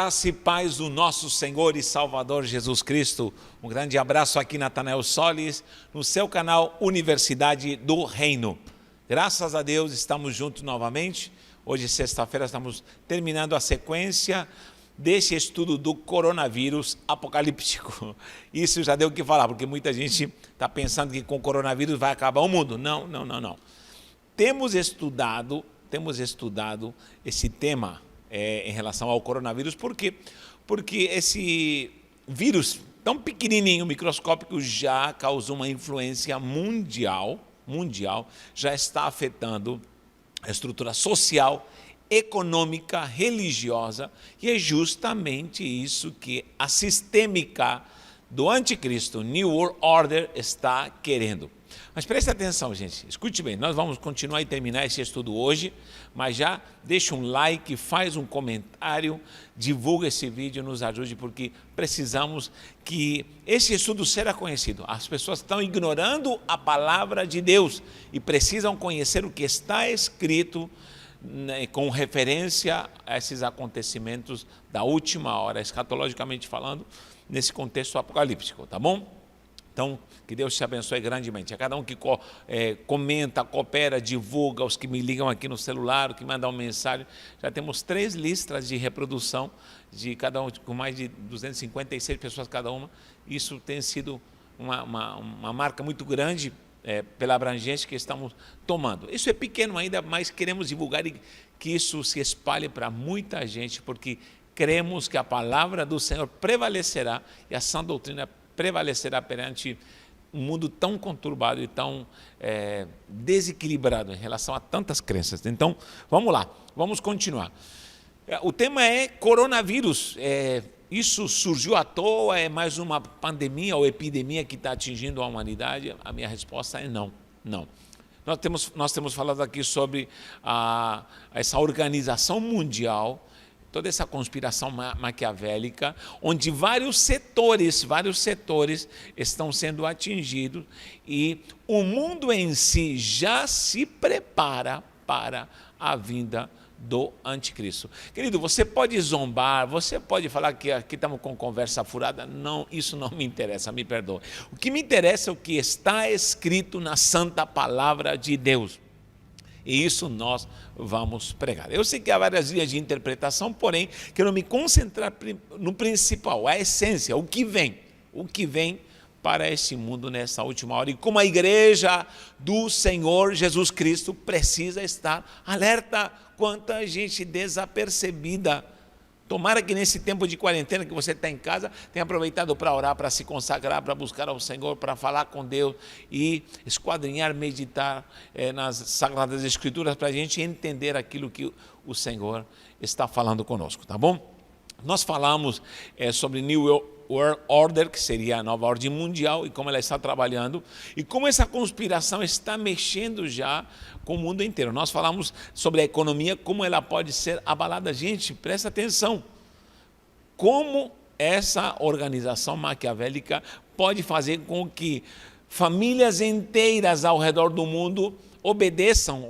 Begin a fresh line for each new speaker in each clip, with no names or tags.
Graça e paz do nosso Senhor e Salvador Jesus Cristo. Um grande abraço aqui, Natanael Solis, no seu canal Universidade do Reino. Graças a Deus, estamos juntos novamente. Hoje, sexta-feira, estamos terminando a sequência desse estudo do coronavírus apocalíptico. Isso já deu o que falar, porque muita gente está pensando que com o coronavírus vai acabar o mundo. Não. Temos estudado esse tema em relação ao coronavírus. Por quê? Porque esse vírus tão pequenininho, microscópico, já causou uma influência mundial, já está afetando a estrutura social, econômica, religiosa, e é justamente isso que a sistêmica do anticristo, New World Order, está querendo. Mas preste atenção, gente, escute bem, nós vamos continuar e terminar esse estudo hoje, mas já deixa um like, faz um comentário, divulga esse vídeo, nos ajude, porque precisamos que esse estudo seja conhecido. As pessoas estão ignorando a palavra de Deus e precisam conhecer o que está escrito, né, com referência a esses acontecimentos da última hora, escatologicamente falando, nesse contexto apocalíptico, tá bom? Então, que Deus te abençoe grandemente. A cada um que comenta, coopera, divulga, os que me ligam aqui no celular, os que mandam mensagem. Já temos 3 listas de reprodução, de cada um, com mais de 256 pessoas cada uma. Isso tem sido uma marca muito grande pela abrangência que estamos tomando. Isso é pequeno ainda, mas queremos divulgar e que isso se espalhe para muita gente, porque cremos que a palavra do Senhor prevalecerá e a sã doutrina prevalecerá perante um mundo tão conturbado e tão desequilibrado em relação a tantas crenças. Então, vamos lá, vamos continuar. O tema é coronavírus. Isso surgiu à toa? É mais uma pandemia ou epidemia que está atingindo a humanidade? A minha resposta é não. Nós temos falado aqui sobre essa organização mundial, toda essa conspiração maquiavélica, onde vários setores estão sendo atingidos e o mundo em si já se prepara para a vinda do anticristo. Querido, você pode zombar, você pode falar que aqui estamos com conversa furada. Não, isso não me interessa, me perdoe. O que me interessa é o que está escrito na santa palavra de Deus. E isso nós vamos pregar. Eu sei que há várias linhas de interpretação, porém, quero me concentrar no principal, a essência, o que vem para esse mundo nessa última hora. E como a igreja do Senhor Jesus Cristo precisa estar alerta. Quanta gente desapercebida. Tomara que nesse tempo de quarentena que você está em casa, tenha aproveitado para orar, para se consagrar, para buscar ao Senhor, para falar com Deus e esquadrinhar, meditar nas Sagradas Escrituras, para a gente entender aquilo que o Senhor está falando conosco, tá bom? Nós falamos sobre New World Order, que seria a nova ordem mundial, e como ela está trabalhando, e como essa conspiração está mexendo já com o mundo inteiro. Nós falamos sobre a economia, como ela pode ser abalada. Gente, presta atenção. Como essa organização maquiavélica pode fazer com que famílias inteiras ao redor do mundo obedeçam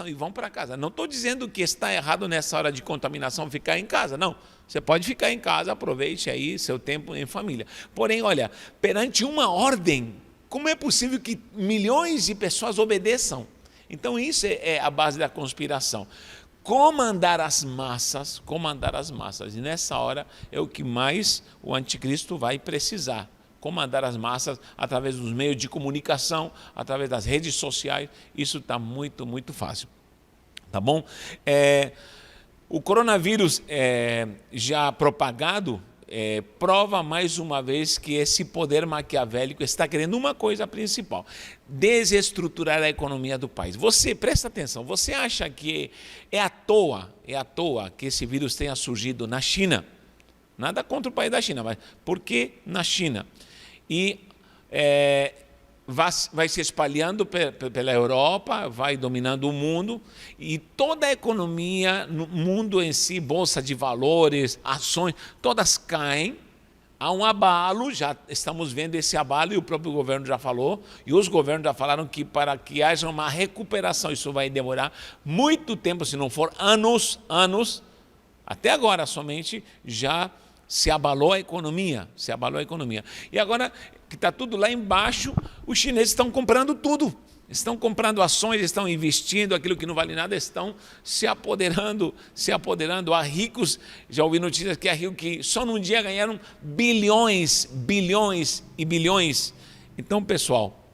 e vão para casa. Não estou dizendo que está errado nessa hora de contaminação ficar em casa, não. Você pode ficar em casa, aproveite aí seu tempo em família. Porém, olha, perante uma ordem, como é possível que milhões de pessoas obedeçam? Então isso é a base da conspiração. Comandar as massas, e nessa hora é o que mais o anticristo vai precisar. Comandar as massas através dos meios de comunicação, através das redes sociais. Isso está muito fácil, tá bom? O coronavírus já propagado prova mais uma vez que esse poder maquiavélico está querendo uma coisa principal: desestruturar a economia do país. Você, presta atenção, você acha que é à toa que esse vírus tenha surgido na China? Nada contra o país da China, mas por que na China? E vai se espalhando pela Europa, vai dominando o mundo, e toda a economia no mundo em si, bolsa de valores, ações, todas caem. Há um abalo, já estamos vendo esse abalo, e o próprio governo já falou, e os governos já falaram que para que haja uma recuperação, isso vai demorar muito tempo, se não for anos, Até agora somente já se abalou a economia, E agora que está tudo lá embaixo, os chineses estão comprando tudo. Estão comprando ações, estão investindo, aquilo que não vale nada, estão se apoderando. Há ricos, já ouvi notícias que há ricos que só num dia ganharam bilhões e bilhões. Então, pessoal,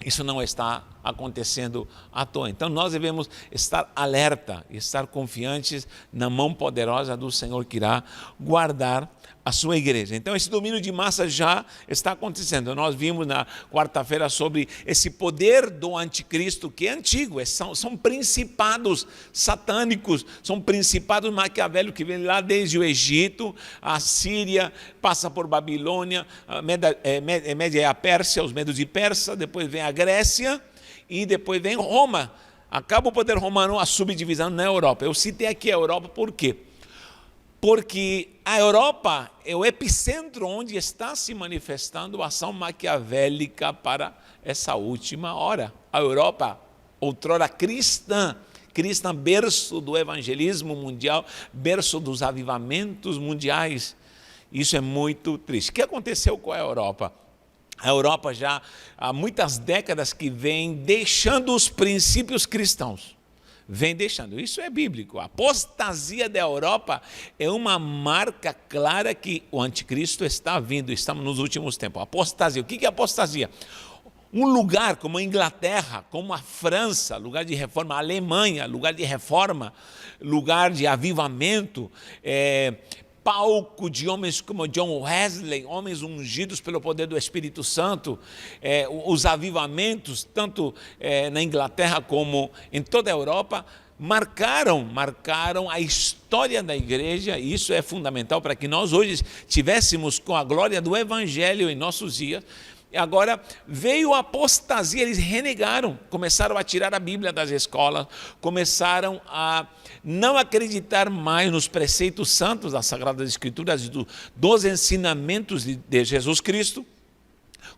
isso não está acontecendo à toa. Então, nós devemos estar alerta, estar confiantes na mão poderosa do Senhor que irá guardar a sua igreja. Então, esse domínio de massa já está acontecendo. Nós vimos na quarta-feira sobre esse poder do anticristo, que é antigo, são principados satânicos, são principados maquiavélicos que vêm lá desde o Egito, a Síria, passa por Babilônia, a Média é a Pérsia, os medos de Persa, depois vem a Grécia e depois vem Roma. Acaba o poder romano, a subdivisão na Europa. Eu citei aqui a Europa por quê? Porque a Europa é o epicentro onde está se manifestando a ação maquiavélica para essa última hora. A Europa, outrora cristã, berço do evangelismo mundial, berço dos avivamentos mundiais. Isso é muito triste. O que aconteceu com a Europa? A Europa já há muitas décadas que vem deixando os princípios cristãos. Vem deixando, isso é bíblico. A apostasia da Europa é uma marca clara que o anticristo está vindo, estamos nos últimos tempos. Apostasia, o que é apostasia? Um lugar como a Inglaterra, como a França, lugar de reforma, a Alemanha, lugar de reforma, lugar de avivamento, palco de homens como John Wesley, homens ungidos pelo poder do Espírito Santo, os avivamentos, tanto na Inglaterra como em toda a Europa, marcaram a história da igreja, e isso é fundamental para que nós hoje tivéssemos com a glória do Evangelho em nossos dias. Agora veio a apostasia, eles renegaram, começaram a tirar a Bíblia das escolas, começaram a não acreditar mais nos preceitos santos das Sagradas Escrituras, dos ensinamentos de Jesus Cristo,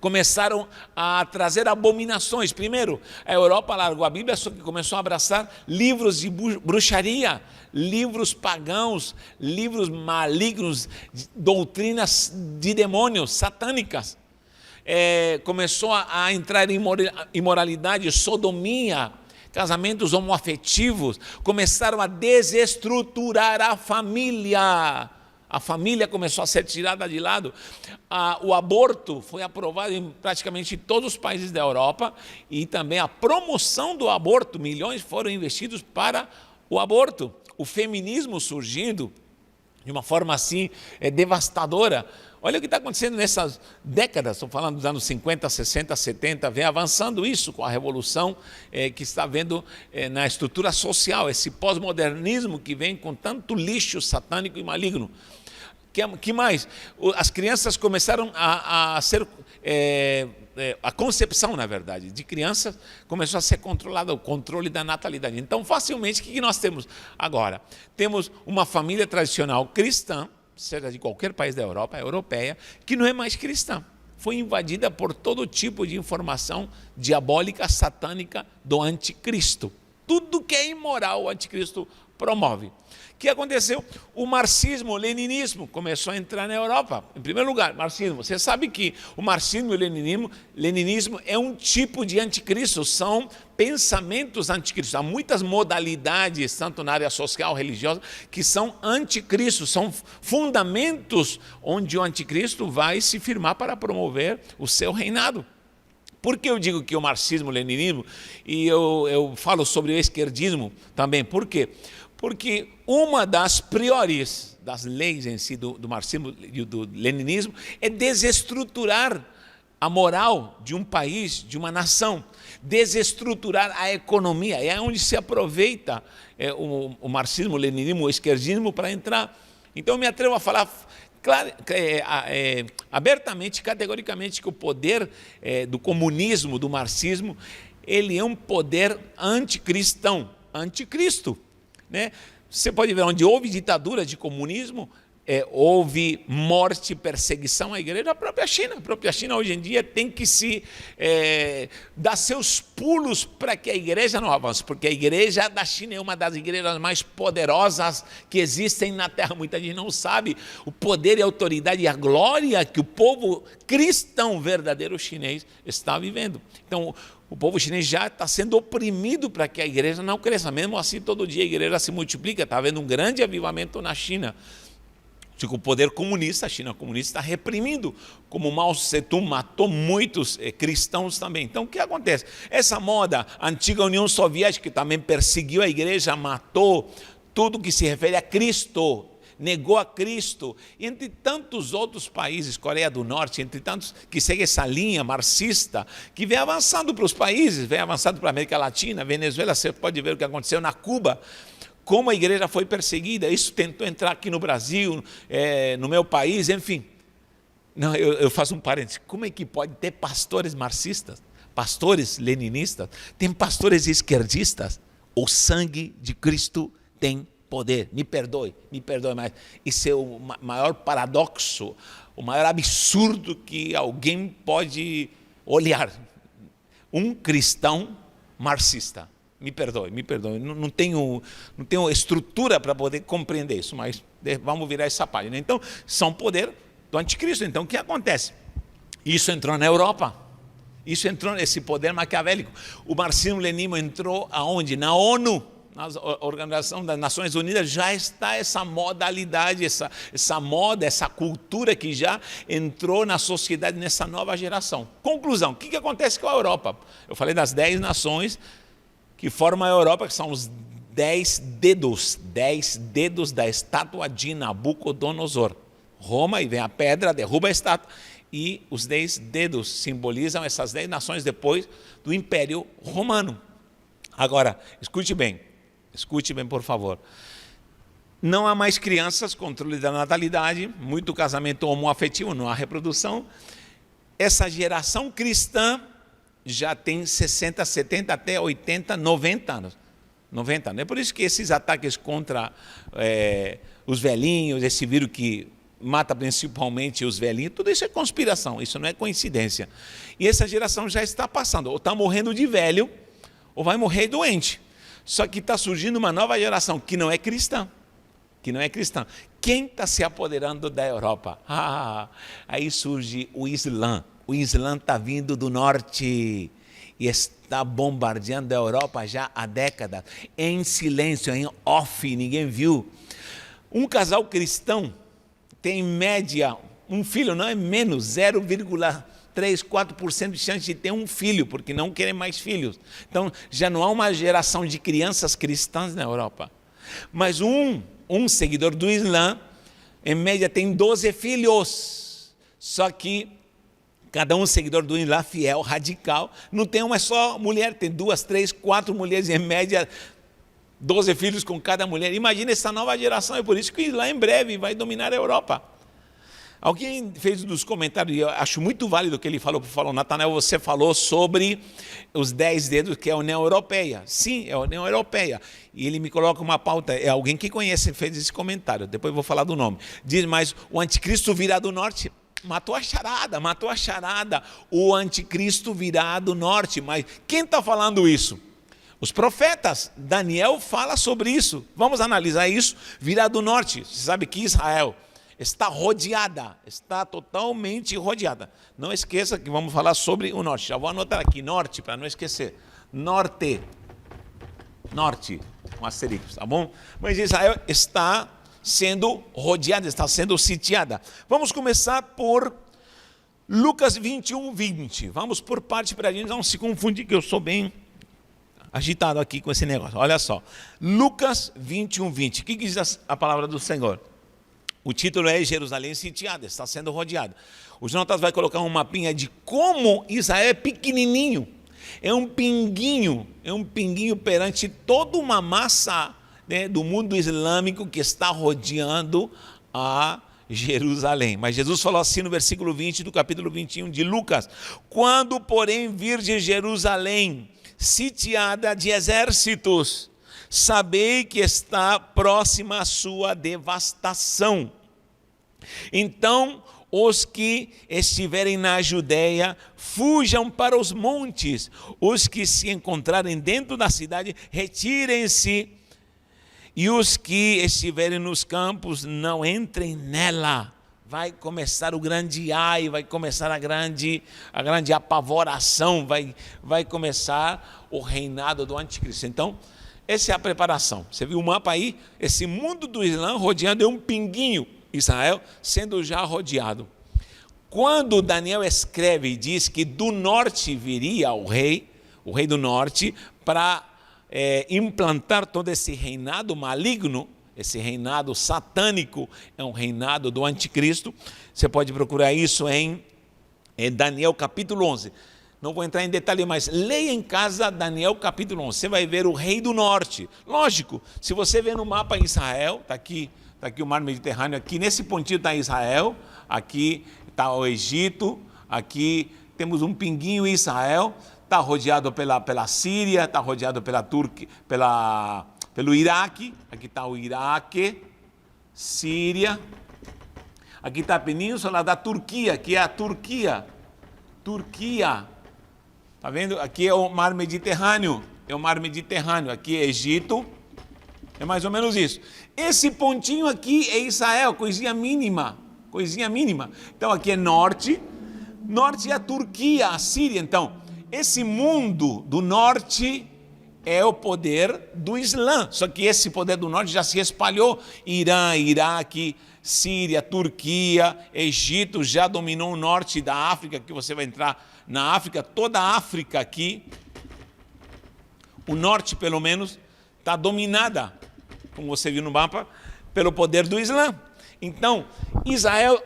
começaram a trazer abominações. Primeiro, a Europa largou a Bíblia, só que começou a abraçar livros de bruxaria, livros pagãos, livros malignos, doutrinas de demônios, satânicas. Começou a entrar em imoralidade, sodomia, casamentos homoafetivos, começaram a desestruturar a família. A família começou a ser tirada de lado. O aborto foi aprovado em praticamente todos os países da Europa, e também a promoção do aborto, milhões foram investidos para o aborto. O feminismo surgindo de uma forma assim devastadora. Olha o que está acontecendo nessas décadas, estou falando dos anos 50, 60, 70, vem avançando isso com a revolução que está havendo na estrutura social, esse pós-modernismo que vem com tanto lixo satânico e maligno. Que mais? As crianças começaram a ser... a concepção, na verdade, de crianças começou a ser controlada, o controle da natalidade. Então, facilmente, o que nós temos agora? Temos uma família tradicional cristã, seja de qualquer país da Europa, europeia, que não é mais cristã. Foi invadida por todo tipo de informação diabólica, satânica do anticristo. Tudo que é imoral, o anticristo promove. O que aconteceu? O marxismo, o leninismo começou a entrar na Europa. Em primeiro lugar, marxismo. Você sabe que o marxismo e o leninismo é um tipo de anticristo, são pensamentos anticristos. Há muitas modalidades, tanto na área social, religiosa, que são anticristos, são fundamentos onde o anticristo vai se firmar para promover o seu reinado. Por que eu digo que o marxismo, o leninismo, e eu falo sobre o esquerdismo também, por quê? Porque uma das priores das leis em si do marxismo e do leninismo é desestruturar a moral de um país, de uma nação, desestruturar a economia. É onde se aproveita o marxismo, o leninismo, o esquerdismo para entrar. Então eu me atrevo a falar abertamente, categoricamente, que o poder do comunismo, do marxismo, ele é um poder anticristão, anticristo. Né? Você pode ver, onde houve ditadura de comunismo, houve morte, perseguição à igreja. A própria China hoje em dia tem que dar seus pulos para que a igreja não avance, porque a igreja da China é uma das igrejas mais poderosas que existem na terra. Muita gente não sabe o poder e a autoridade e a glória que o povo cristão verdadeiro chinês está vivendo. Então, o povo chinês já está sendo oprimido para que a igreja não cresça. Mesmo assim, todo dia a igreja se multiplica. Está havendo um grande avivamento na China. O poder comunista, a China comunista, está reprimindo, como Mao Tse-tung matou muitos cristãos também. Então, o que acontece? Essa moda, a antiga União Soviética, que também perseguiu a igreja, matou tudo que se refere a Cristo, negou a Cristo, e entre tantos outros países, Coreia do Norte, entre tantos que seguem essa linha marxista, que vem avançando para os países, vem avançando para a América Latina, Venezuela, você pode ver o que aconteceu na Cuba, como a igreja foi perseguida. Isso tentou entrar aqui no Brasil, no meu país, enfim. Não, eu faço um parênteses. Como é que pode ter pastores marxistas, pastores leninistas, tem pastores esquerdistas? O sangue de Cristo tem poder. Me perdoe, mas isso é o maior paradoxo, o maior absurdo que alguém pode olhar. Um cristão marxista. Me perdoe, não tenho estrutura para poder compreender isso, mas vamos virar essa página. Então, são poder do anticristo. Então, o que acontece? Isso entrou na Europa, isso entrou nesse poder maquiavélico. O marxismo-leninismo entrou aonde? Na ONU, na Organização das Nações Unidas, já está essa modalidade, essa moda, essa cultura que já entrou na sociedade nessa nova geração. Conclusão, o que acontece com a Europa? Eu falei das 10 nações que formam a Europa, que são os 10 dedos da estátua de Nabucodonosor. Roma, e vem a pedra, derruba a estátua, e os 10 dedos simbolizam essas 10 nações depois do Império Romano. Agora, escute bem, por favor. Não há mais crianças, controle da natalidade, muito casamento homoafetivo, não há reprodução. Essa geração cristã já tem 60, 70, até 80, 90 anos. 90 anos. É por isso que esses ataques contra os velhinhos, esse vírus que mata principalmente os velhinhos, tudo isso é conspiração, isso não é coincidência. E essa geração já está passando, ou está morrendo de velho, ou vai morrer doente. Só que está surgindo uma nova geração que não é cristã. Quem está se apoderando da Europa? Aí surge o Islã. O Islã está vindo do norte e está bombardeando a Europa já há décadas, em silêncio, em off, ninguém viu. Um casal cristão tem em média um filho, não é menos, 0,3, 4% de chance de ter um filho, porque não querem mais filhos. Então, já não há uma geração de crianças cristãs na Europa. Mas um seguidor do Islã, em média, tem 12 filhos. Só que cada um seguidor do Islã fiel, radical, não tem uma só mulher, tem 2, 3, 4 mulheres, em média 12 filhos com cada mulher. Imagina essa nova geração, é por isso que o Islã em breve vai dominar a Europa. Alguém fez nos comentários, e eu acho muito válido o que ele falou, Natanael, você falou sobre os 10 dedos, que é a União Europeia. Sim, é a União Europeia. E ele me coloca uma pauta, é alguém que conhece, fez esse comentário, depois eu vou falar do nome. Diz, mas o anticristo virá do norte. Matou a charada, o anticristo virá do norte. Mas quem está falando isso? Os profetas. Daniel fala sobre isso. Vamos analisar isso. Virá do norte. Você sabe que Israel está rodeada, está totalmente rodeada. Não esqueça que vamos falar sobre o norte. Já vou anotar aqui, norte, para não esquecer. Norte, com asterisco, tá bom? Mas Israel está sendo rodeada, está sendo sitiada. Vamos começar por Lucas 21, 20. Vamos por parte para a gente não se confundir, que eu sou bem agitado aqui com esse negócio. Olha só, Lucas 21, 20. O que diz a palavra do Senhor? O título é Jerusalém sitiada, está sendo rodeada. O Jonatas vai colocar um mapinha de como Israel é pequenininho. É um pinguinho perante toda uma massa, né, do mundo islâmico que está rodeando a Jerusalém. Mas Jesus falou assim no versículo 20 do capítulo 21 de Lucas: quando, porém, virdes Jerusalém sitiada de exércitos, sabei que está próxima a sua devastação. Então, os que estiverem na Judeia, fujam para os montes. Os que se encontrarem dentro da cidade, retirem-se. E os que estiverem nos campos, não entrem nela. Vai começar o grande ai, vai começar a grande apavoração, vai começar o reinado do anticristo. Então, essa é a preparação. Você viu o mapa aí? Esse mundo do Islã rodeando é um pinguinho. Israel sendo já rodeado. Quando Daniel escreve e diz que do norte viria o rei do norte, para implantar todo esse reinado maligno, esse reinado satânico, é um reinado do anticristo. Você pode procurar isso em Daniel capítulo 11. Não vou entrar em detalhe, mas leia em casa Daniel capítulo 11. Você vai ver o rei do norte. Lógico, se você vê no mapa Israel, está aqui o mar Mediterrâneo, aqui nesse pontinho está Israel, aqui está o Egito, aqui temos um pinguinho Israel, está rodeado pela Síria, está rodeado pela Turquia, pelo Iraque, aqui está o Iraque, Síria, aqui está a península da Turquia, que é a Turquia, está vendo? Aqui é o mar Mediterrâneo, aqui é Egito, é mais ou menos isso. Esse pontinho aqui é Israel, coisinha mínima. Então aqui é norte é a Turquia, a Síria. Então, esse mundo do norte é o poder do Islã. Só que esse poder do norte já se espalhou. Irã, Iraque, Síria, Turquia, Egito já dominou o norte da África, que você vai entrar na África, toda a África aqui, o norte pelo menos, está dominada, como você viu no mapa, pelo poder do Islã. Então, Israel,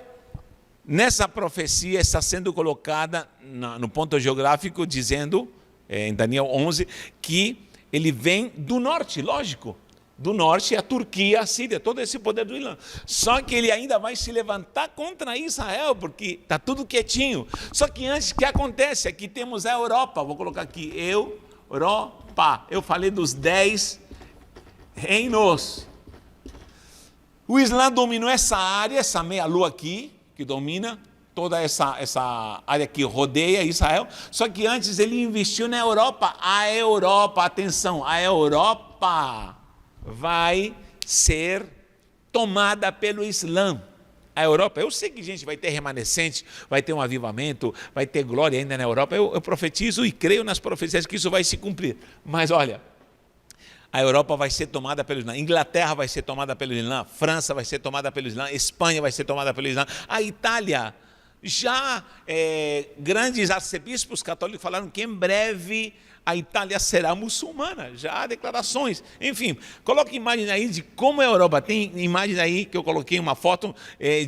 nessa profecia, está sendo colocada no ponto geográfico, dizendo, em Daniel 11, que ele vem do norte, lógico. Do norte é a Turquia, a Síria, todo esse poder do Islã. Só que ele ainda vai se levantar contra Israel, porque está tudo quietinho. Só que antes, o que acontece? Aqui temos a Europa, vou colocar aqui, Europa. Eu falei dos 10 reinos. O Islã dominou essa área, essa meia-lua aqui, que domina toda essa área que rodeia Israel. Só que antes ele investiu na Europa. A Europa, atenção, a Europa vai ser tomada pelo Islã. A Europa, eu sei que, gente, vai ter remanescente, vai ter um avivamento, vai ter glória ainda na Europa. Eu profetizo e creio nas profecias que isso vai se cumprir. Mas olha, a Europa vai ser tomada pelo Islã, Inglaterra vai ser tomada pelo Islã, França vai ser tomada pelo Islã, Espanha vai ser tomada pelo Islã, a Itália, já grandes arcebispos católicos falaram que em breve a Itália será muçulmana, já há declarações. Enfim, coloque imagem aí de como é a Europa. Tem imagem aí que eu coloquei uma foto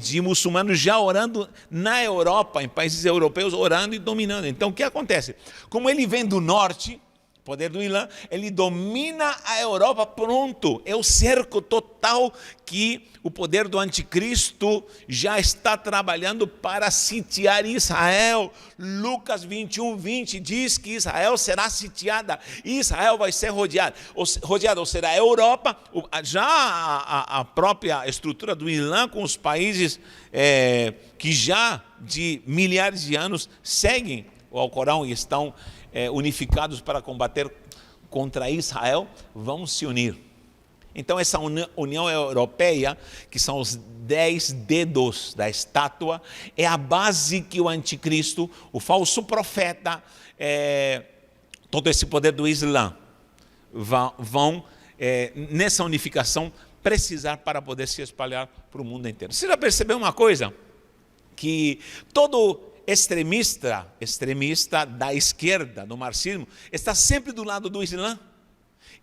de muçulmanos já orando na Europa, em países europeus, orando e dominando. Então o que acontece? Como ele vem do norte, poder do Islã, ele domina a Europa, pronto, é o cerco total que o poder do anticristo já está trabalhando para sitiar Israel. Lucas 21:20 diz que Israel será sitiada, Israel vai ser rodeada, ou será a Europa, já a própria estrutura do Islã com os países que já de milhares de anos seguem o Alcorão e estão unificados para combater contra Israel, vão se unir. Então essa União Europeia, que são os 10 dedos da estátua, é a base que o anticristo, o falso profeta, todo esse poder do Islã, vão nessa unificação precisar para poder se espalhar para o mundo inteiro. Você já percebeu uma coisa? Que todo extremista da esquerda, do marxismo, está sempre do lado do Islã.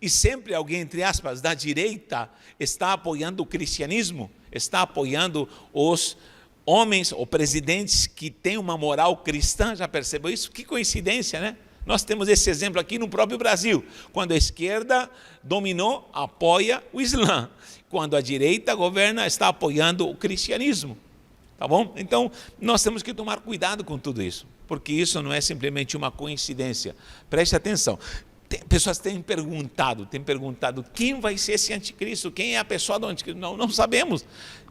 E sempre alguém, entre aspas, da direita, está apoiando o cristianismo, está apoiando os homens ou presidentes que têm uma moral cristã. Já percebeu isso? Que coincidência, né? Nós temos esse exemplo aqui no próprio Brasil. Quando a esquerda dominou, apoia o Islã. Quando a direita governa, está apoiando o cristianismo. Tá bom? Então, nós temos que tomar cuidado com tudo isso, porque isso não é simplesmente uma coincidência. Preste atenção. Pessoas têm perguntado, quem vai ser esse anticristo? Quem é a pessoa do anticristo? Não sabemos.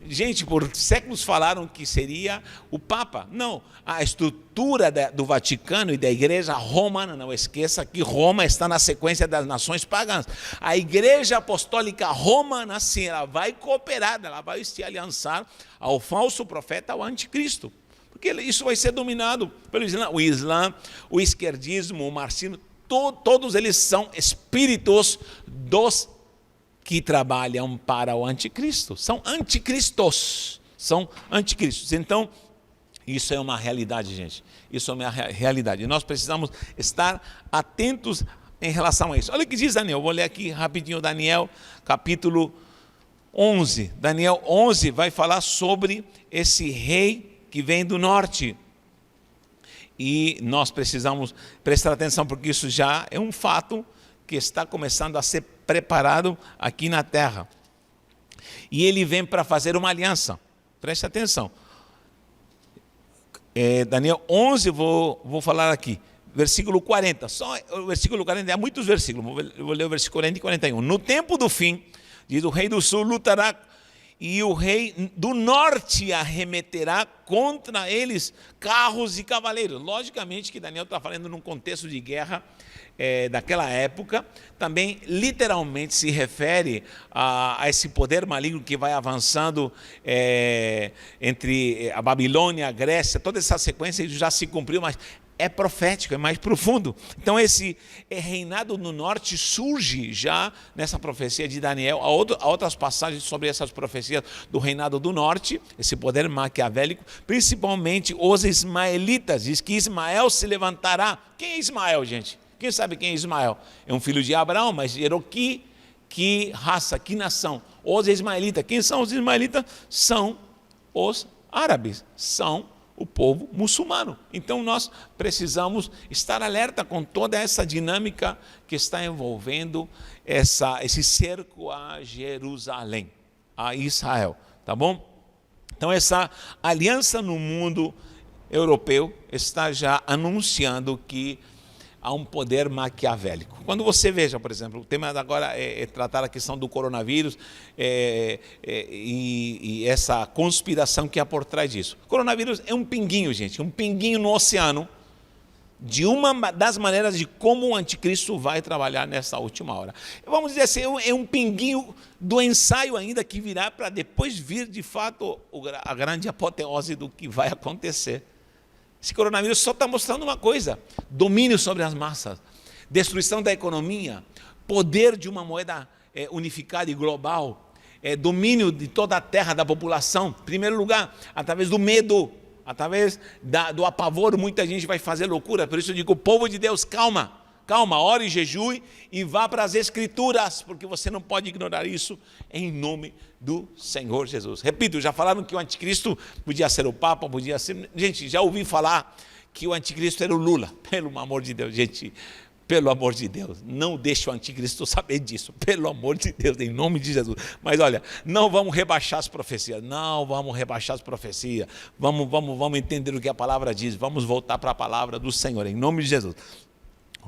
Gente, por séculos falaram que seria o Papa. Não, a estrutura do Vaticano e da Igreja Romana, não esqueça que Roma está na sequência das nações pagãs. A Igreja Apostólica Romana, sim, ela vai cooperar, ela vai se aliançar ao falso profeta, ao anticristo. Porque isso vai ser dominado pelo Islã. O Islã, o esquerdismo, o marxismo, todos eles são espíritos dos que trabalham para o anticristo. São anticristos. Então, isso é uma realidade, gente. Isso é uma realidade. E nós precisamos estar atentos em relação a isso. Olha o que diz Daniel. Vou ler aqui rapidinho Daniel, capítulo 11. Daniel 11 vai falar sobre esse rei que vem do norte. E nós precisamos prestar atenção, porque isso já é um fato que está começando a ser preparado aqui na terra. E ele vem para fazer uma aliança. Preste atenção. Daniel 11, vou falar aqui. Versículo 40. Só o versículo 40, há muitos versículos. Vou ler o versículo 40 e 41. No tempo do fim, diz, o rei do sul lutará, e o rei do norte arremeterá contra eles carros e cavaleiros. Logicamente que Daniel está falando num contexto de guerra daquela época. Também literalmente se refere a esse poder maligno que vai avançando entre a Babilônia, a Grécia. Toda essa sequência já se cumpriu, mas é profético, é mais profundo. Então esse reinado no norte surge já nessa profecia de Daniel. Há outras passagens sobre essas profecias do reinado do norte, esse poder maquiavélico, principalmente os ismaelitas. Diz que Ismael se levantará. Quem é Ismael, gente? Quem sabe quem é Ismael? É um filho de Abraão, mas gerou que raça, que nação? Os ismaelitas. Quem são os ismaelitas? São os árabes, são o povo muçulmano. Então nós precisamos estar alerta com toda essa dinâmica que está envolvendo esse cerco a Jerusalém, a Israel, tá bom? Então essa aliança no mundo europeu está já anunciando que há um poder maquiavélico. Quando você veja, por exemplo, o tema agora é tratar a questão do coronavírus e essa conspiração que há por trás disso. O coronavírus é um pinguinho, gente, um pinguinho no oceano de uma das maneiras de como o anticristo vai trabalhar nessa última hora. Vamos dizer assim, é um pinguinho do ensaio ainda que virá para depois vir de fato a grande apoteose do que vai acontecer. Esse coronavírus só está mostrando uma coisa: domínio sobre as massas, destruição da economia, poder de uma moeda unificada e global, domínio de toda a terra, da população. Em primeiro lugar, através do medo, através do apavoro, muita gente vai fazer loucura. Por isso eu digo, povo de Deus, calma, ore e jejue e vá para as Escrituras, porque você não pode ignorar isso, em nome do Senhor Jesus. Repito, já falaram que o anticristo podia ser o Papa, podia ser... Gente, já ouvi falar que o anticristo era o Lula. Pelo amor de Deus, gente, pelo amor de Deus, não deixe o anticristo saber disso, pelo amor de Deus, em nome de Jesus. Mas olha, não vamos rebaixar as profecias, vamos entender o que a palavra diz, vamos voltar para a palavra do Senhor, em nome de Jesus.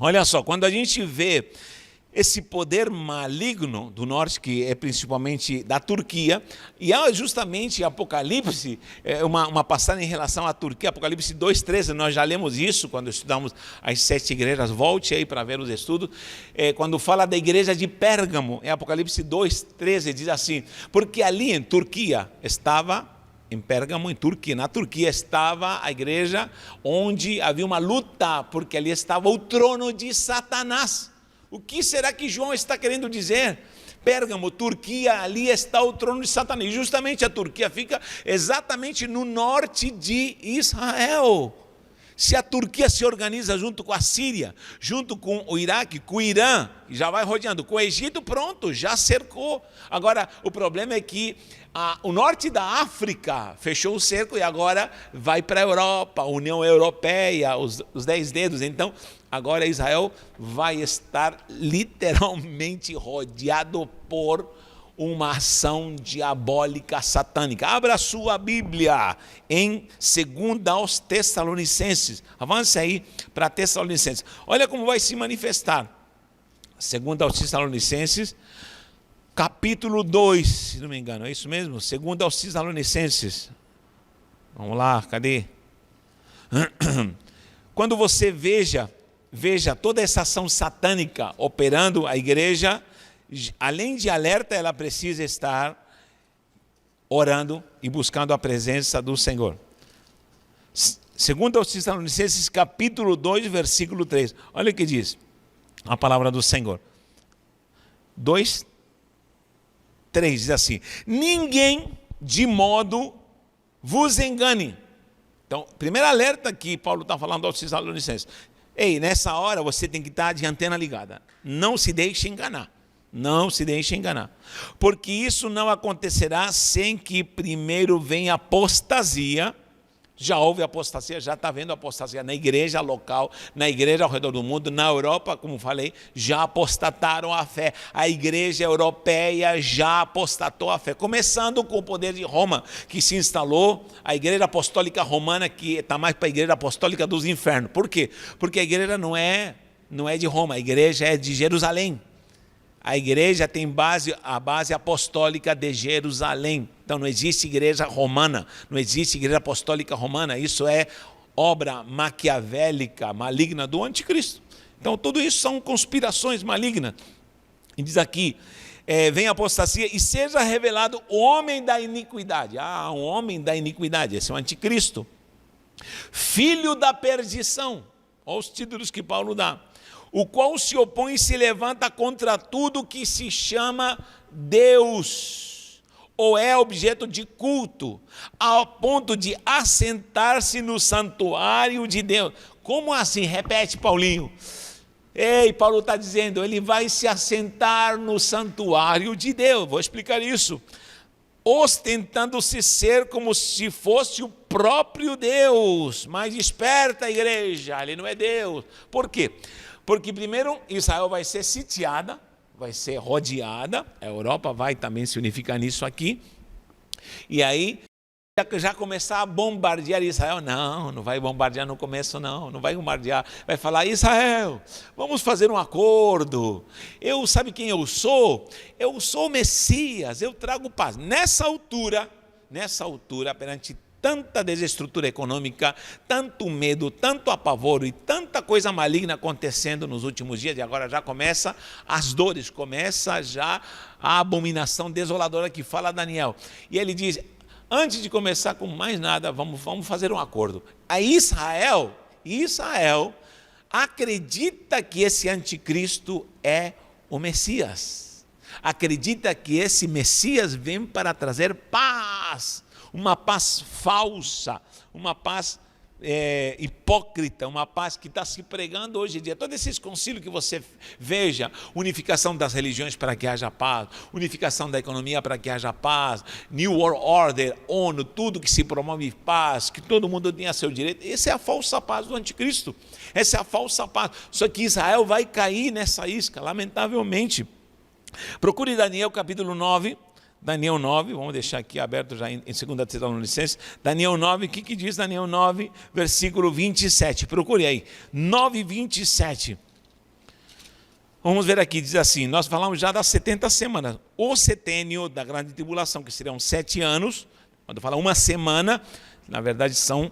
Olha só, quando a gente vê esse poder maligno do norte, que é principalmente da Turquia, e há justamente Apocalipse, uma passagem em relação à Turquia, Apocalipse 2,13, nós já lemos isso quando estudamos as 7 igrejas, volte aí para ver os estudos, quando fala da igreja de Pérgamo, em Apocalipse 2,13, diz assim, porque ali em Turquia estava... Em Pérgamo, em Turquia, na Turquia estava a igreja onde havia uma luta, porque ali estava o trono de Satanás. O que será que João está querendo dizer? Pérgamo, Turquia, ali está o trono de Satanás. E justamente a Turquia fica exatamente no norte de Israel. Se a Turquia se organiza junto com a Síria, junto com o Iraque, com o Irã, já vai rodeando, com o Egito, pronto, já cercou. Agora, o problema é que o norte da África fechou o cerco e agora vai para a Europa, a União Europeia, os 10 dedos. Então, agora Israel vai estar literalmente rodeado por uma ação diabólica satânica. Abra a sua Bíblia em 2 aos Tessalonicenses. Avance aí para Tessalonicenses. Olha como vai se manifestar. Segunda aos Tessalonicenses, capítulo 2, se não me engano, é isso mesmo? Segunda aos Tessalonicenses. Vamos lá, cadê? Quando você veja toda essa ação satânica operando, a igreja, além de alerta, ela precisa estar orando e buscando a presença do Senhor. Segundo aos Tessalonicenses, capítulo 2, versículo 3. Olha o que diz a palavra do Senhor. 2, 3 diz assim: ninguém de modo vos engane. Então, primeiro alerta que Paulo está falando aos Tessalonicenses. Ei, nessa hora você tem que estar de antena ligada. Não se deixe enganar. Não se deixe enganar. Porque isso não acontecerá sem que primeiro venha apostasia. Já houve apostasia, já está havendo apostasia na igreja local, na igreja ao redor do mundo, na Europa, como falei, já apostataram a fé. A igreja europeia já apostatou a fé, começando com o poder de Roma, que se instalou, a igreja apostólica romana, que está mais para a igreja apostólica dos infernos. Por quê? Porque a igreja não é de Roma, a igreja é de Jerusalém. A igreja tem a base apostólica de Jerusalém. Então não existe igreja romana, não existe igreja apostólica romana. Isso é obra maquiavélica, maligna do anticristo. Então tudo isso são conspirações malignas. E diz aqui, vem a apostasia e seja revelado o homem da iniquidade. Um homem da iniquidade, esse é o anticristo. Filho da perdição. Olha os títulos que Paulo dá. O qual se opõe e se levanta contra tudo que se chama Deus, ou é objeto de culto, ao ponto de assentar-se no santuário de Deus. Como assim? Repete, Paulinho. Ei, Paulo está dizendo, ele vai se assentar no santuário de Deus. Vou explicar isso. Ostentando-se ser como se fosse o próprio Deus. Mas desperta, igreja, ele não é Deus. Por quê? Porque primeiro Israel vai ser sitiada, vai ser rodeada, a Europa vai também se unificar nisso aqui, e aí já começar a bombardear Israel. Não vai bombardear no começo, não vai bombardear, vai falar: Israel, vamos fazer um acordo, sabe quem eu sou? Eu sou o Messias, eu trago paz. Nessa altura, perante tanta desestrutura econômica, tanto medo, tanto apavoro e tanta coisa maligna acontecendo nos últimos dias, e agora já começa as dores, começa já a abominação desoladora que fala Daniel. E ele diz: antes de começar com mais nada, vamos fazer um acordo. A Israel acredita que esse anticristo é o Messias. Acredita que esse Messias vem para trazer paz. Uma paz falsa, uma paz hipócrita, uma paz que está se pregando hoje em dia. Todos esses concílios que você veja, unificação das religiões para que haja paz, unificação da economia para que haja paz, New World Order, ONU, tudo que se promove paz, que todo mundo tenha seu direito. Essa é a falsa paz do anticristo, essa é a falsa paz. Só que Israel vai cair nessa isca, lamentavelmente. Procure Daniel capítulo 9, Daniel 9, vamos deixar aqui aberto já em 2 Tessalonicenses, Daniel 9, o que diz Daniel 9, versículo 27, procure aí, 9, 27, vamos ver aqui, diz assim, nós falamos já das 70 semanas, o setênio da grande tribulação, que seriam 7 anos, quando fala uma semana, na verdade são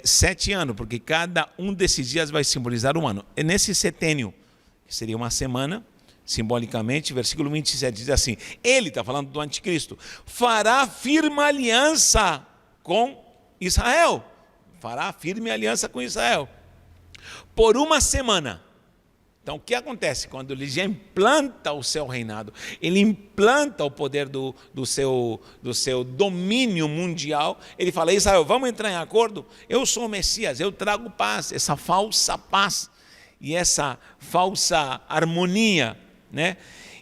7 anos, porque cada um desses dias vai simbolizar um ano, e nesse setênio, que seria uma semana, simbolicamente, versículo 27 diz assim, ele está falando do anticristo, fará firme aliança com Israel, por uma semana. Então o que acontece? Quando ele já implanta o seu reinado, ele implanta o poder do seu domínio mundial, ele fala: Israel, vamos entrar em acordo? Eu sou o Messias, eu trago paz, essa falsa paz e essa falsa harmonia, né?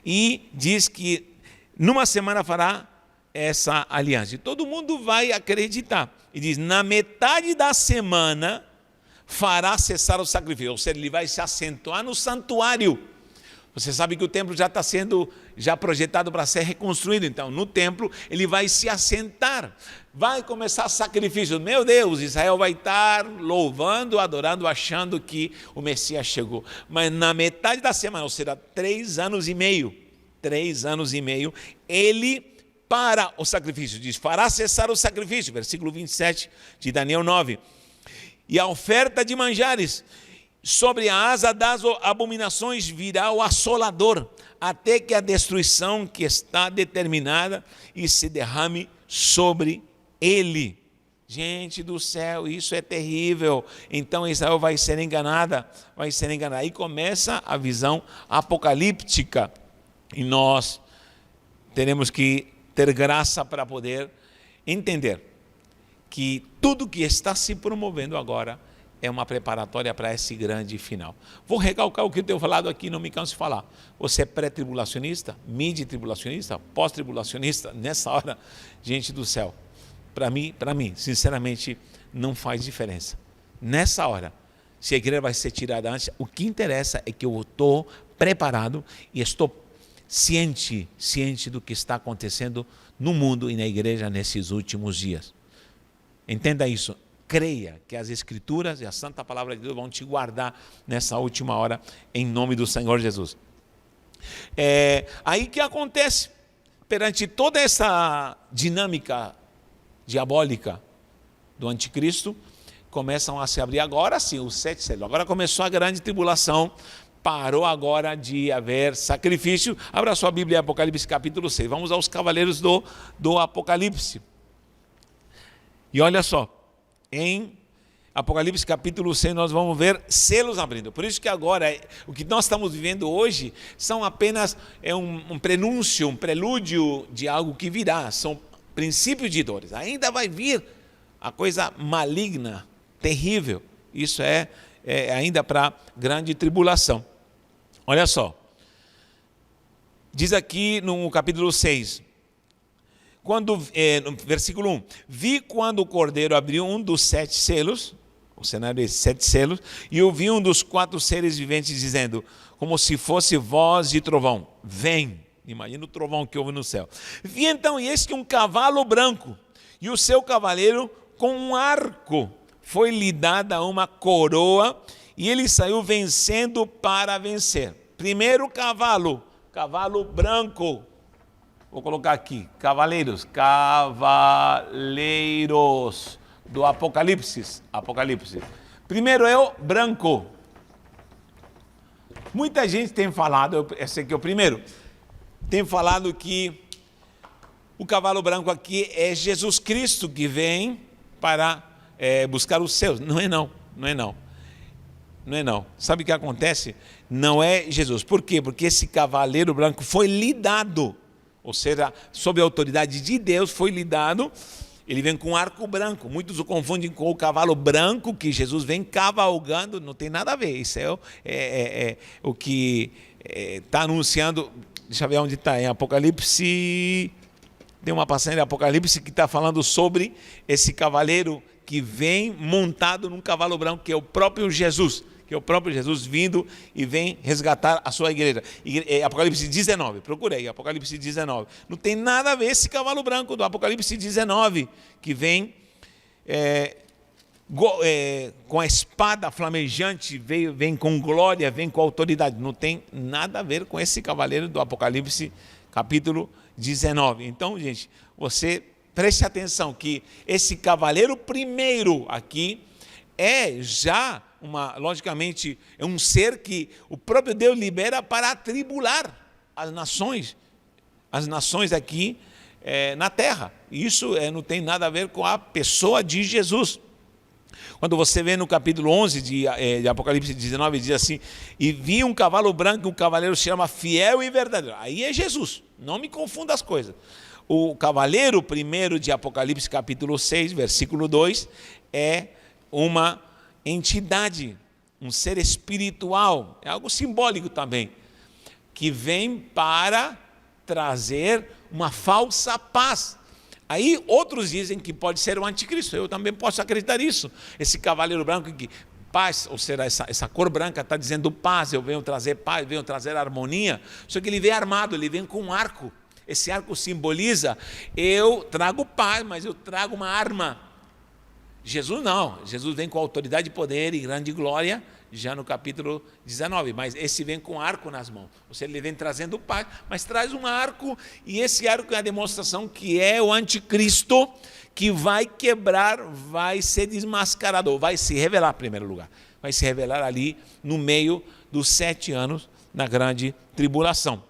E diz que numa semana fará essa aliança. E todo mundo vai acreditar. E diz: na metade da semana fará cessar o sacrifício. Ou seja, ele vai se acentuar no santuário. Você sabe que o templo já está sendo já projetado para ser reconstruído. Então, no templo, ele vai se assentar, vai começar sacrifícios. Meu Deus, Israel vai estar louvando, adorando, achando que o Messias chegou. Mas na metade da semana, ou seja, 3 anos e meio, ele para o sacrifício, diz, fará cessar o sacrifício, versículo 27 de Daniel 9. E a oferta de manjares, sobre a asa das abominações virá o assolador, até que a destruição que está determinada e se derrame sobre ele. Gente do céu, isso é terrível. Então Israel vai ser enganada. Aí começa a visão apocalíptica. E nós teremos que ter graça para poder entender que tudo que está se promovendo agora é uma preparatória para esse grande final. Vou recalcar o que eu tenho falado aqui, não me canso de falar. Você é pré-tribulacionista, mid-tribulacionista, pós-tribulacionista, nessa hora, gente do céu, para mim, sinceramente, não faz diferença. Nessa hora, se a igreja vai ser tirada antes, o que interessa é que eu estou preparado e estou ciente do que está acontecendo no mundo e na igreja nesses últimos dias. Entenda isso. Creia que as Escrituras e a Santa Palavra de Deus vão te guardar nessa última hora, em nome do Senhor Jesus. Aí que acontece, perante toda essa dinâmica diabólica do anticristo, começam a se abrir agora sim os 7 selos. Agora começou a grande tribulação, parou agora de haver sacrifício. Abra sua Bíblia, Apocalipse capítulo 6. Vamos aos cavaleiros do Apocalipse. E olha só, em Apocalipse capítulo 6 nós vamos ver selos abrindo. Por isso que agora, o que nós estamos vivendo hoje, são apenas um prenúncio, um prelúdio de algo que virá. São princípios de dores. Ainda vai vir a coisa maligna, terrível. Isso é ainda para grande tribulação. Olha só, diz aqui no capítulo 6, no versículo 1, vi quando o Cordeiro abriu um dos 7 selos, o cenário desses 7 selos, e ouvi um dos 4 seres viventes dizendo, como se fosse voz de trovão, vem. Imagina o trovão que houve no céu. Vi então, e eis que um cavalo branco, e o seu cavaleiro com um arco, foi-lhe dada uma coroa, e ele saiu vencendo para vencer. Primeiro cavalo branco. Vou colocar aqui, cavaleiros do Apocalipse. Primeiro é o branco. Muita gente tem falado, esse aqui é o primeiro, tem falado que o cavalo branco aqui é Jesus Cristo que vem para buscar os seus. Não é não. Sabe o que acontece? Não é Jesus. Por quê? Porque esse cavaleiro branco foi lhe dado, ou seja, sob a autoridade de Deus foi lhe dado. Ele vem com um arco branco. Muitos o confundem com o cavalo branco que Jesus vem cavalgando. Não tem nada a ver. Isso é o que está anunciando. Deixa eu ver onde está. Em Apocalipse. Tem uma passagem de Apocalipse que está falando sobre esse cavaleiro que vem montado num cavalo branco, que é o próprio Jesus. Vindo e vem resgatar a sua igreja. Apocalipse 19, procura aí, Apocalipse 19. Não tem nada a ver esse cavalo branco do Apocalipse 19, que vem com a espada flamejante, vem com glória, vem com autoridade. Não tem nada a ver com esse cavaleiro do Apocalipse capítulo 19. Então, gente, você preste atenção que esse cavaleiro primeiro aqui já logicamente, é um ser que o próprio Deus libera para atribular as nações aqui na terra. Isso não tem nada a ver com a pessoa de Jesus. Quando você vê no capítulo 11 de Apocalipse 19, diz assim, e vi um cavalo branco, um cavaleiro se chama Fiel e Verdadeiro. Aí é Jesus, não me confunda as coisas. O cavaleiro primeiro de Apocalipse capítulo 6, versículo 2, é uma entidade, um ser espiritual, é algo simbólico também, que vem para trazer uma falsa paz. Aí outros dizem que pode ser o anticristo, eu também posso acreditar nisso. Esse cavaleiro branco que paz, ou seja, essa cor branca está dizendo paz, eu venho trazer paz, venho trazer harmonia. Só que ele vem armado, ele vem com um arco. Esse arco simboliza, eu trago paz, mas eu trago uma arma. Jesus não, Jesus vem com autoridade, poder e grande glória, já no capítulo 19, mas esse vem com arco nas mãos, ou seja, ele vem trazendo paz, mas traz um arco, e esse arco é a demonstração que é o anticristo, que vai quebrar, vai ser desmascarado, vai se revelar em primeiro lugar, vai se revelar ali no meio dos 7 anos, na grande tribulação.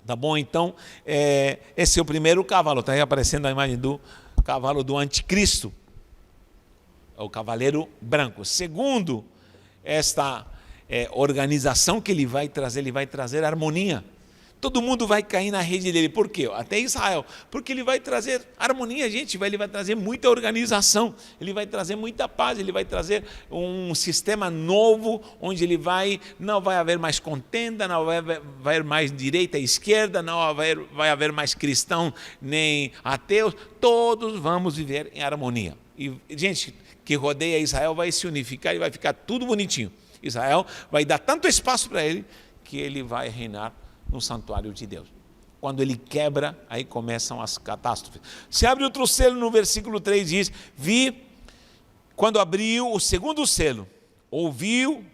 Tá bom? Então, esse é o primeiro cavalo, está aí aparecendo a imagem do cavalo do anticristo, é o cavaleiro branco. Segundo, esta organização que ele vai trazer harmonia. Todo mundo vai cair na rede dele. Por quê? Até Israel. Porque ele vai trazer harmonia, gente. Ele vai trazer muita organização. Ele vai trazer muita paz. Ele vai trazer um sistema novo, onde não vai haver mais contenda, não vai haver mais direita e esquerda, não vai haver mais cristão nem ateus. Todos vamos viver em harmonia. E, gente, que rodeia Israel vai se unificar e vai ficar tudo bonitinho. Israel vai dar tanto espaço para ele que ele vai reinar no santuário de Deus. Quando ele quebra, aí começam as catástrofes. Se abre outro selo no versículo 3, diz: vi, quando abriu o segundo selo, ouvi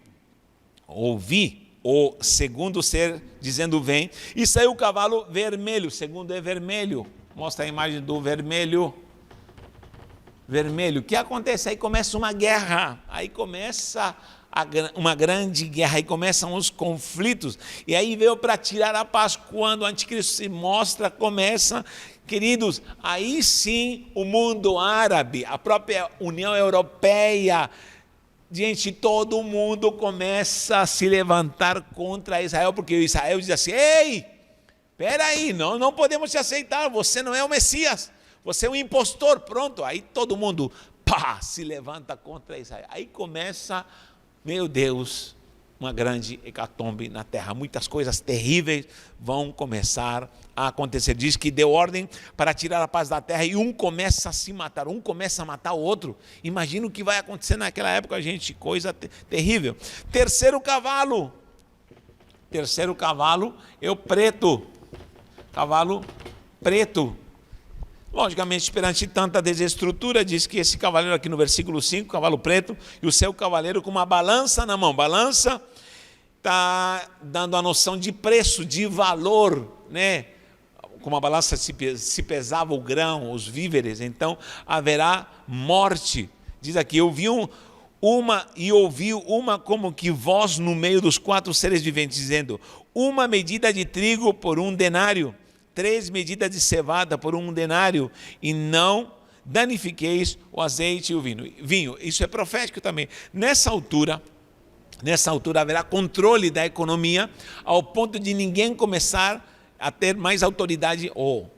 o segundo ser dizendo vem, e saiu o cavalo vermelho. Segundo é vermelho, mostra a imagem do vermelho. Vermelho, o que acontece? Aí começa uma guerra, aí começa uma grande guerra, aí começam os conflitos, e aí veio para tirar a paz. Quando o anticristo se mostra, começa, queridos, aí sim o mundo árabe, a própria União Europeia, gente, todo mundo começa a se levantar contra Israel, porque Israel diz assim: ei, peraí, não podemos te aceitar, você não é o Messias, você é um impostor. Pronto, aí todo mundo se levanta contra Israel, aí começa, meu Deus, uma grande hecatombe na terra. Muitas coisas terríveis vão começar a acontecer. Diz que deu ordem para tirar a paz da terra e um começa a se matar, um começa a matar o outro. Imagina o que vai acontecer naquela época, gente, coisa terrível. Terceiro cavalo é o preto, cavalo preto. Logicamente, perante tanta desestrutura, diz que esse cavaleiro aqui no versículo 5, cavalo preto, e o seu cavaleiro com uma balança na mão. Balança está dando a noção de preço, de valor, né? Com uma balança se pesava o grão, os víveres, então haverá morte. Diz aqui: eu vi ouvi uma como que voz no meio dos 4 seres viventes, dizendo: uma medida de trigo por 1 denário, 3 medidas de cevada por 1 denário, e não danifiqueis o azeite e o vinho. Isso é profético também. Nessa altura haverá controle da economia, ao ponto de ninguém começar a ter mais autoridade, ou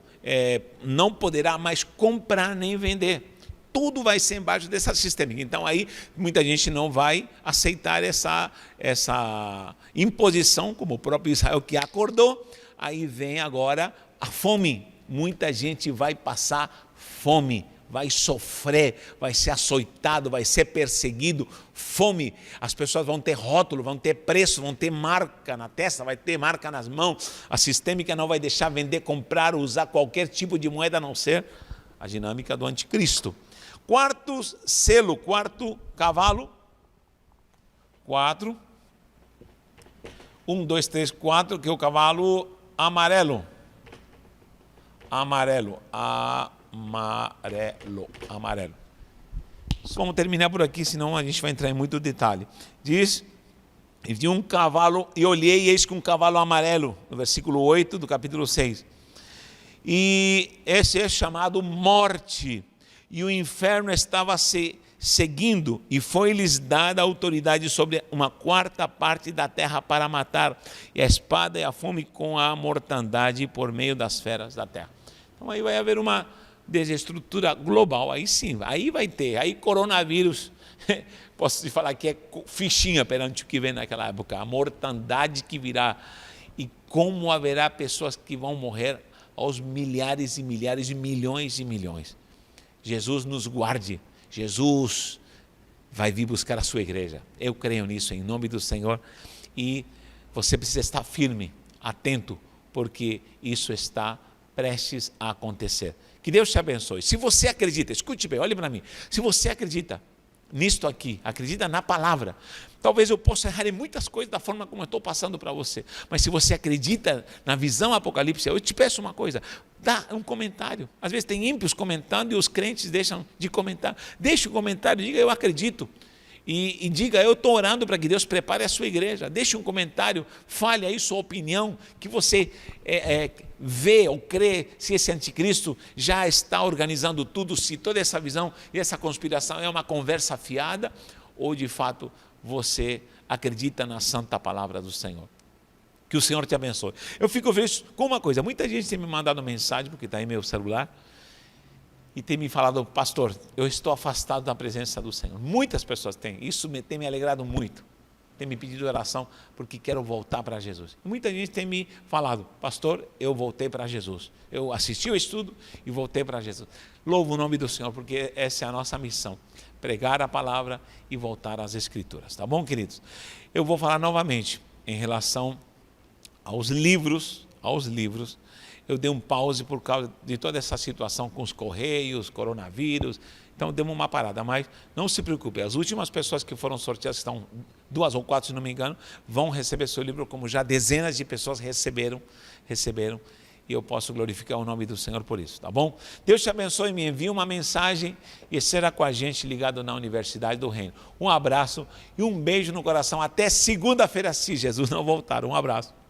não poderá mais comprar nem vender. Tudo vai ser embaixo dessa sistema. Então aí muita gente não vai aceitar essa imposição, como o próprio Israel que acordou. Aí vem agora a fome. Muita gente vai passar fome, vai sofrer, vai ser açoitado, vai ser perseguido. Fome. As pessoas vão ter rótulo, vão ter preço, vão ter marca na testa, vai ter marca nas mãos. A sistêmica não vai deixar vender, comprar, usar qualquer tipo de moeda, a não ser a dinâmica do anticristo. Quarto selo, quarto cavalo. 4. 1, 2, 3, 4, que é o cavalo amarelo. Amarelo. Vamos terminar por aqui, senão a gente vai entrar em muito detalhe. Diz: e vi um cavalo, e olhei, e eis que um cavalo amarelo, no versículo 8 do capítulo 6. E esse é chamado morte, e o inferno estava se seguindo, e foi-lhes dada autoridade sobre uma 4ª parte da terra para matar, e a espada e a fome com a mortandade por meio das feras da terra. Então aí vai haver uma desestrutura global, aí sim, aí vai ter, aí coronavírus, posso te falar que é fichinha perante o que vem naquela época, a mortandade que virá, e como haverá pessoas que vão morrer aos milhares e milhares e milhões. Jesus nos guarde. Jesus vai vir buscar a sua igreja. Eu creio nisso, em nome do Senhor. E você precisa estar firme, atento, porque isso está prestes a acontecer. Que Deus te abençoe. Se você acredita, escute bem, olhe para mim. Se você acredita nisto aqui, acredita na palavra, talvez eu possa errar em muitas coisas da forma como eu estou passando para você, mas se você acredita na visão apocalipse, eu te peço uma coisa, dá um comentário. Às vezes tem ímpios comentando e os crentes deixam de comentar. Deixe um comentário, diga eu acredito. E diga, eu estou orando para que Deus prepare a sua igreja. Deixe um comentário, fale aí sua opinião, que você vê ou crê se esse anticristo já está organizando tudo, se toda essa visão e essa conspiração é uma conversa fiada, ou de fato você acredita na santa palavra do Senhor. Que o Senhor te abençoe. Eu fico feliz com uma coisa, muita gente tem me mandado mensagem, porque está aí meu celular, e tem me falado, pastor, eu estou afastado da presença do Senhor. Muitas pessoas têm, isso tem me alegrado muito. Tem me pedido oração porque quero voltar para Jesus. E muita gente tem me falado, pastor, eu voltei para Jesus. Eu assisti o estudo e voltei para Jesus. Louvo o nome do Senhor, porque essa é a nossa missão. Pregar a palavra e voltar às Escrituras. Tá bom, queridos? Eu vou falar novamente em relação aos livros. Eu dei um pause por causa de toda essa situação com os correios, coronavírus, então demos uma parada, mas não se preocupe, as últimas pessoas que foram sorteadas, que estão 2 ou 4 se não me engano, vão receber seu livro, como já dezenas de pessoas receberam, e eu posso glorificar o nome do Senhor por isso, tá bom? Deus te abençoe, me envie uma mensagem e será com a gente ligado na Universidade do Reino. Um abraço e um beijo no coração, até segunda-feira, se Jesus não voltar, um abraço.